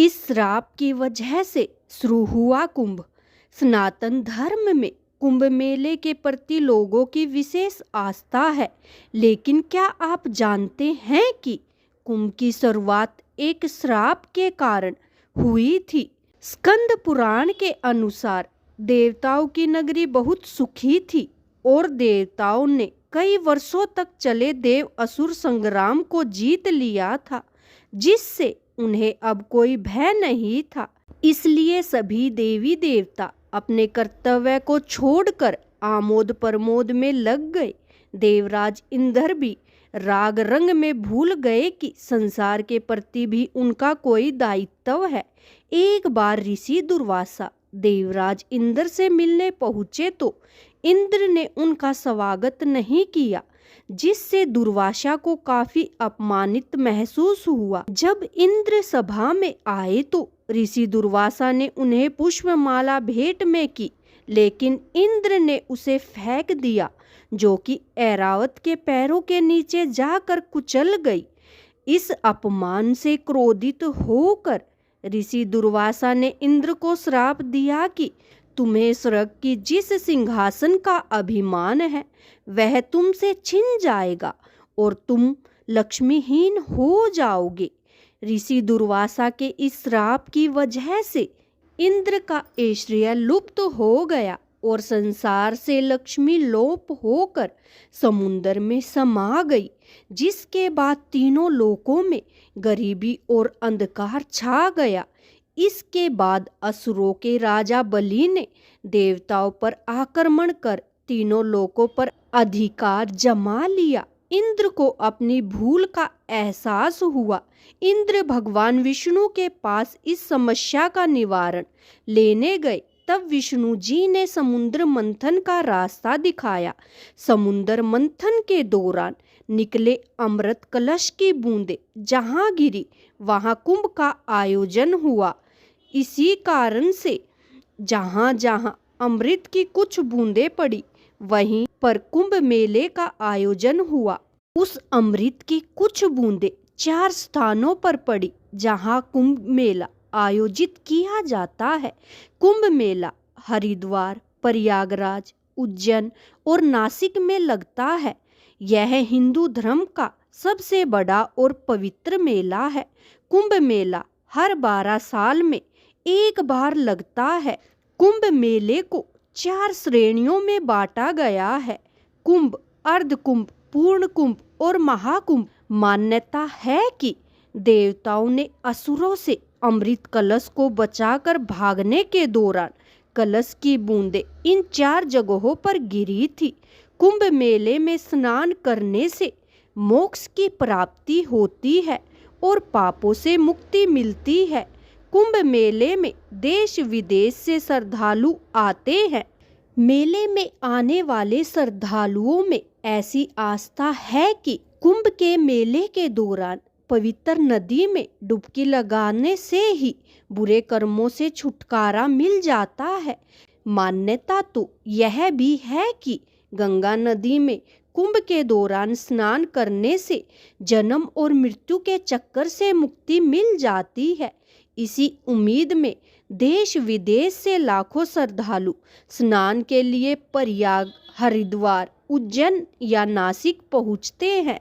इस श्राप की वजह से शुरू हुआ कुंभ। सनातन धर्म में कुंभ मेले के प्रति लोगों की विशेष आस्था है, लेकिन क्या आप जानते हैं कि कुंभ की शुरुआत एक श्राप के कारण हुई थी। स्कंद पुराण के अनुसार देवताओं की नगरी बहुत सुखी थी और देवताओं ने कई वर्षों तक चले देव असुर संग्राम को जीत लिया था, जिससे उन्हें अब कोई भय नहीं था। इसलिए सभी देवी देवता अपने कर्तव्य को छोड़कर आमोद प्रमोद में लग गए। देवराज इंद्र भी राग रंग में भूल गए कि संसार के प्रति भी उनका कोई दायित्व है। एक बार ऋषि दुर्वासा देवराज इंद्र से मिलने पहुंचे तो इंद्र ने उनका स्वागत नहीं किया, जिससे दुर्वासा को काफी अपमानित महसूस हुआ। जब इंद्र सभा में आए तो ऋषि दुर्वासा ने उन्हें पुष्पमाला भेंट में की, लेकिन इंद्र ने उसे फेंक दिया, जो कि ऐरावत के पैरों के नीचे जाकर कुचल गई। इस अपमान से क्रोधित होकर ऋषि दुर्वासा ने इंद्र को श्राप दिया कि तुम्हें स्वर्ग की जिस सिंहासन का अभिमान है वह तुमसे छिन जाएगा और तुम लक्ष्मीहीन हो जाओगे। ऋषि दुर्वासा के इस श्राप की वजह से इंद्र का ऐश्वर्य लुप्त हो गया और संसार से लक्ष्मी लोप होकर समुद्र में समा गई, जिसके बाद तीनों लोकों में गरीबी और अंधकार छा गया। इसके बाद असुरों के राजा बलि ने देवताओं पर आक्रमण कर तीनों लोकों पर अधिकार जमा लिया। इंद्र को अपनी भूल का एहसास हुआ। इंद्र भगवान विष्णु के पास इस समस्या का निवारण लेने गए। तब विष्णु जी ने समुद्र मंथन का रास्ता दिखाया। समुद्र मंथन के दौरान निकले अमृत कलश की बूंदें जहाँ गिरी वहाँ कुंभ का आयोजन हुआ। इसी कारण से जहाँ जहाँ अमृत की कुछ बूंदें पड़ी वहीं पर कुंभ मेले का आयोजन हुआ। उस अमृत की कुछ बूंदें 4 स्थानों पर पड़ी जहाँ कुंभ मेला आयोजित किया जाता है। कुंभ मेला हरिद्वार, प्रयागराज, उज्जैन और नासिक में लगता है। यह हिंदू धर्म का सबसे बड़ा और पवित्र मेला है। कुंभ मेला हर 12 साल में एक बार लगता है। कुंभ मेले को 4 श्रेणियों में बांटा गया है: कुंभ, अर्धकुंभ, पूर्ण कुंभ और महाकुंभ। मान्यता है कि देवताओं ने असुरों से अमृत कलश को बचाकर भागने के दौरान कलश की बूंदें इन 4 जगहों पर गिरी थी। कुंभ मेले में स्नान करने से मोक्ष की प्राप्ति होती है और पापों से मुक्ति मिलती है। कुंभ मेले में देश विदेश से श्रद्धालु आते हैं। मेले में आने वाले श्रद्धालुओं में ऐसी आस्था है कि कुंभ के मेले के दौरान पवित्र नदी में डुबकी लगाने से ही बुरे कर्मों से छुटकारा मिल जाता है। मान्यता तो यह भी है कि गंगा नदी में कुंभ के दौरान स्नान करने से जन्म और मृत्यु के चक्कर से मुक्ति मिल जाती है। इसी उम्मीद में देश विदेश से लाखों श्रद्धालु स्नान के लिए प्रयाग, हरिद्वार, उज्जैन या नासिक पहुँचते हैं।